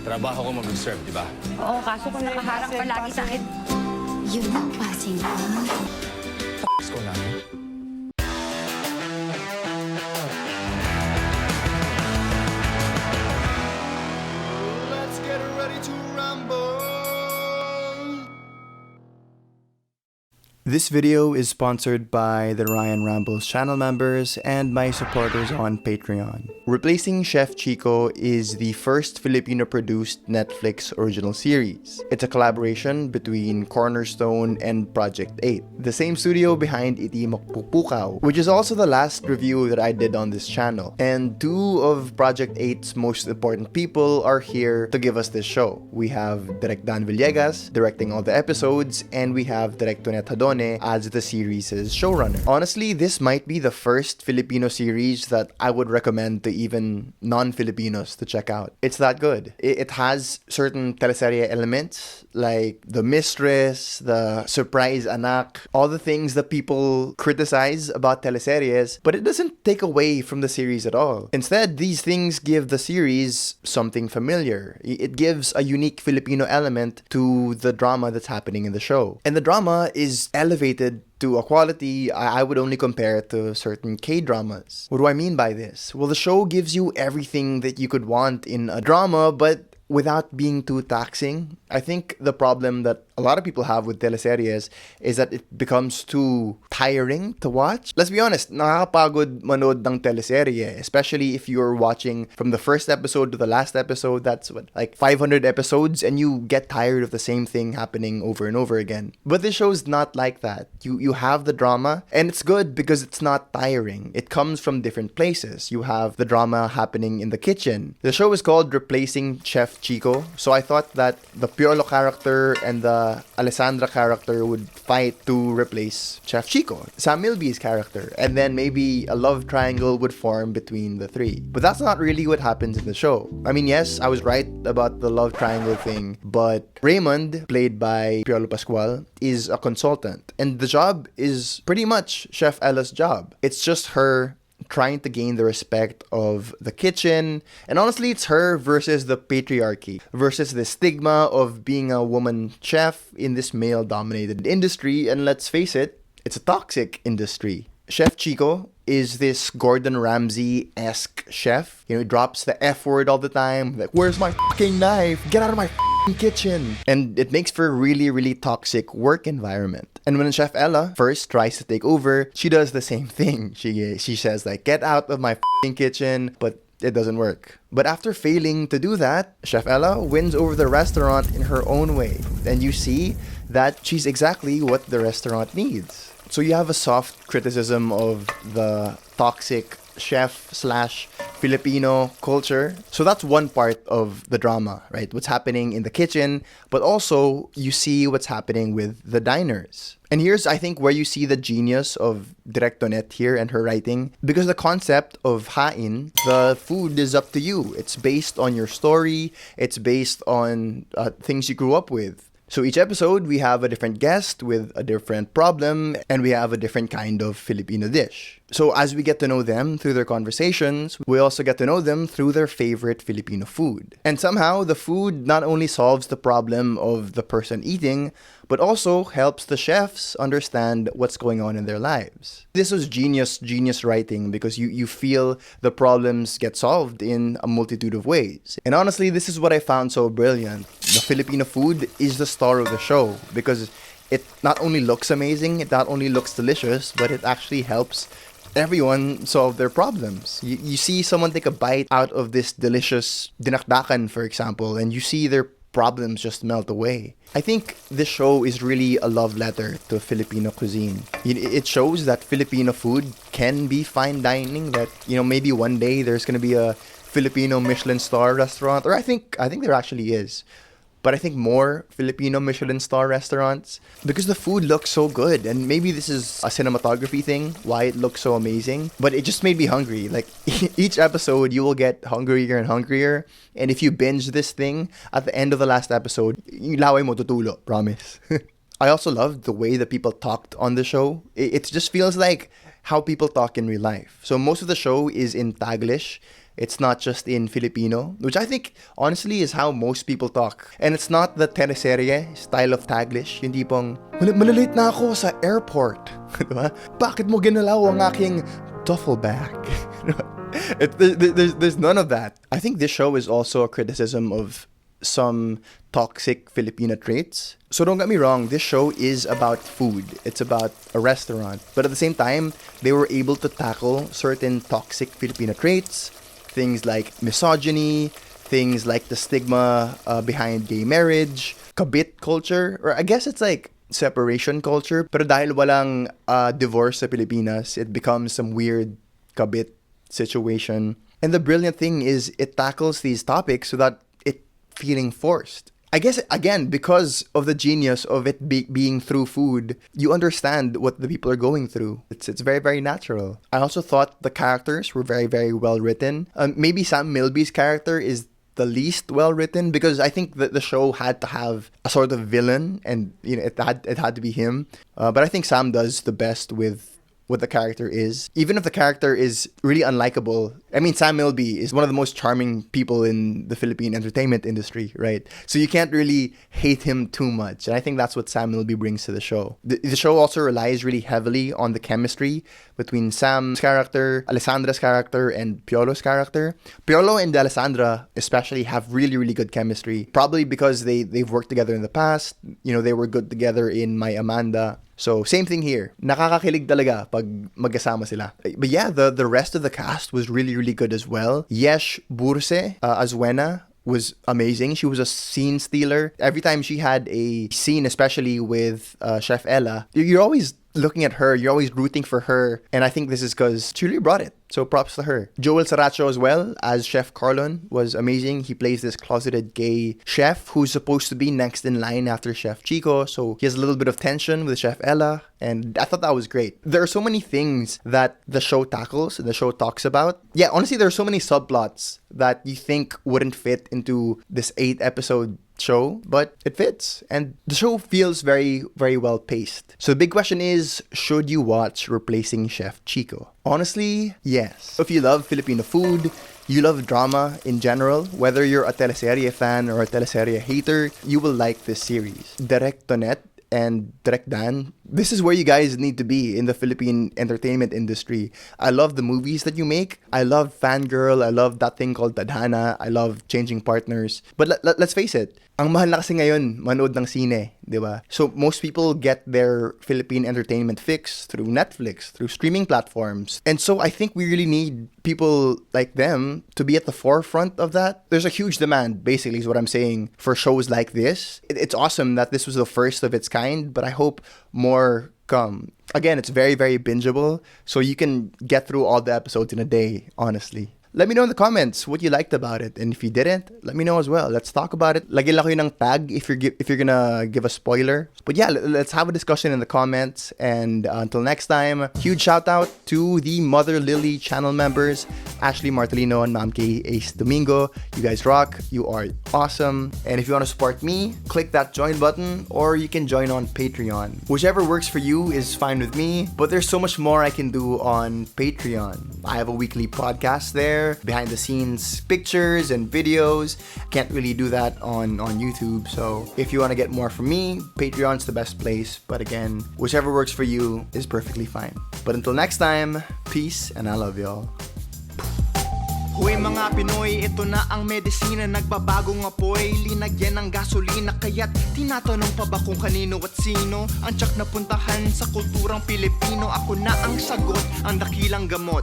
Trabaho ko mag-serve, di ba? Oo, kaso kung nakaharang palagi sa akin. Yun ang passing ko. Tapos ko na. Let's get ready to rumble. This video is sponsored by the Ryan Rambles channel members and my supporters on Patreon. Replacing Chef Chico is the first Filipino-produced Netflix original series. It's a collaboration between Cornerstone and Project 8, the same studio behind Iti Makpupukaw, which is also the last review that I did on this channel. And two of Project 8's most important people are here to give us this show. We have Direk Dan Villegas directing all the episodes, and we have Direk Tonet Hadone as the series' showrunner. Honestly, this might be the first Filipino series that I would recommend to even non-Filipinos to check out. It's that good. It has certain teleserye elements like the mistress, the surprise anak, all the things that people criticize about teleseries, but it doesn't take away from the series at all. Instead, these things give the series something familiar. It gives a unique Filipino element to the drama that's happening in the show. And the drama is elevated to a quality I would only compare to certain K-dramas. What do I mean by this? Well, the show gives you everything that you could want in a drama, but without being too taxing. I think the problem that a lot of people have with teleseries is that it becomes too tiring to watch. Let's be honest, nakakapagod manood ng teleserye, especially if you're watching from the first episode to the last episode. That's what, like 500 episodes, and you get tired of the same thing happening over and over again. But this show's not like that. You have the drama, and it's good because it's not tiring. It comes from different places. You have the drama happening in the kitchen. The show is called Replacing Chef Chico, so I thought that the Piolo character and the Alessandra character would fight to replace Chef Chico, Sam Milby's character, and then maybe a love triangle would form between the three. But that's not really what happens in the show. I mean, yes, I was right about the love triangle thing, but Raymond, played by Piolo Pascual, is a consultant, and the job is pretty much Chef Ella's job. It's just her trying to gain the respect of the kitchen, and honestly, it's her versus the patriarchy, versus the stigma of being a woman chef in this male-dominated industry. And let's face it, it's a toxic industry. Chef Chico is this Gordon Ramsay-esque chef. You know, he drops the F word all the time, like, "Where's my fucking knife? Get out of my kitchen." And it makes for a really, really toxic work environment. And when Chef Ella first tries to take over, she does the same thing. She says, like, "Get out of my kitchen," but it doesn't work. But after failing to do that, Chef Ella wins over the restaurant in her own way. And you see that she's exactly what the restaurant needs. So you have a soft criticism of the toxic chef slash Filipino culture. So that's one part of the drama, right? What's happening in the kitchen, but also you see what's happening with the diners. And here's, I think, where you see the genius of Direk Tonet here and her writing. Because the concept of hain, the food is up to you. It's based on your story. It's based on things you grew up with. So each episode, we have a different guest with a different problem, and we have a different kind of Filipino dish. So as we get to know them through their conversations, we also get to know them through their favorite Filipino food. And somehow, the food not only solves the problem of the person eating, but also helps the chefs understand what's going on in their lives. This was genius writing, because you feel the problems get solved in a multitude of ways. And honestly, this is what I found so brilliant. The Filipino food is the star of the show, because it not only looks amazing, it not only looks delicious, but it actually helps everyone solve their problems. You see someone take a bite out of this delicious dinakdakan, for example, and you see their problems just melt away. I think this show is really a love letter to Filipino cuisine. It shows that Filipino food can be fine dining, that, you know, maybe one day there's going to be a Filipino Michelin star restaurant, or I think there actually is. But I think more Filipino Michelin star restaurants, because the food looks so good. And maybe this is a cinematography thing, why it looks so amazing. But it just made me hungry. Like, each episode, you will get hungrier and hungrier. And if you binge this thing, at the end of the last episode, yung laway mo tutulo, promise. I also loved the way that people talked on the show. It just feels like how people talk in real life. So most of the show is in taglish. It's not just in Filipino, which I think honestly is how most people talk. And it's not the teleserye style of taglish, yung tipong, malalate na ako sa airport. Diba? Bakit mo ginalaw ang aking duffel bag? There's none of that. I think this show is also a criticism of some toxic Filipino traits. So don't get me wrong, this show is about food. It's about a restaurant. But at the same time, they were able to tackle certain toxic Filipino traits, things like misogyny, things like the stigma behind gay marriage, kabit culture, or I guess it's like separation culture. Pero dahil walang divorce sa Pilipinas, it becomes some weird kabit situation. And the brilliant thing is it tackles these topics without it feeling forced. I guess, again, because of the genius of it being through food, you understand what the people are going through. It's very, very natural. I also thought the characters were very, very well written. Maybe Sam Milby's character is the least well written because I think that the show had to have a sort of villain and it had to be him. But I think Sam does the best with what the character is. Even if the character is really unlikable. I mean, Sam Milby is one of the most charming people in the Philippine entertainment industry, right? So you can't really hate him too much. And I think that's what Sam Milby brings to the show. The show also relies really heavily on the chemistry between Sam's character, Alessandra's character, and Piolo's character. Piolo and Alessandra especially have really, really good chemistry. Probably because they've worked together in the past. They were good together in My Amanda. So, same thing here. Nakakakilig talaga pag magkasama sila. But yeah, the rest of the cast was really, really good as well. Yesh Burse, Azuena, was amazing. She was a scene stealer. Every time she had a scene, especially with Chef Ella, you're always looking at her, you're always rooting for her. And I think this is because she really brought it. So props to her. Joel Saracho as well as Chef Carlon was amazing. He plays this closeted gay chef who's supposed to be next in line after Chef Chico. So he has a little bit of tension with Chef Ella. And I thought that was great. There are so many things that the show tackles, the show talks about. Yeah, honestly, there are so many subplots that you think wouldn't fit into this 8-episode show, but it fits. And the show feels very, very well paced. So the big question is, should you watch Replacing Chef Chico? Honestly, yes. If you love Filipino food, you love drama in general, whether you're a teleserye fan or a teleserye hater, you will like this series. Direct Tonet and Direct Dan, this is where you guys need to be in the Philippine entertainment industry. I love the movies that you make. I love Fangirl. I love that thing called Tadhana. I love Changing Partners. But let's face it, ang mahal na kasi ngayon manood ng sine, di ba? So most people get their Philippine entertainment fix through Netflix, through streaming platforms. And so I think we really need people like them to be at the forefront of that. There's a huge demand, basically, is what I'm saying, for shows like this. It's awesome that this was the first of its kind, but I hope more come. Again, it's very, very bingeable, so you can get through all the episodes in a day, honestly. Let me know in the comments what you liked about it, and if you didn't, let me know as well. Let's talk about it. Lagyan lang kayo ng tag if you're gonna give a spoiler. But yeah, let's have a discussion in the comments. And until next time, huge shout out to the Mother Lily channel members, Ashley Martelino and Ma'am K Ace Domingo. You guys rock. You are awesome. And if you want to support me, click that join button, or you can join on Patreon. Whichever works for you is fine with me. But there's so much more I can do on Patreon. I have a weekly podcast there. Behind the scenes pictures and videos. Can't really do that on YouTube. So if you want to get more from me, Patreon's the best place. But again, whichever works for you is perfectly fine. But until next time, peace and I love y'all. Hoy mga Pinoy, ito na ang medisina. Nagbabagong apoy, linagyan ng gasolina. Kaya't tinatanong pa ba kung kanino at sino ang tiyak na puntahan sa kulturang Pilipino? Ako na ang sagot, ang dakilang gamot.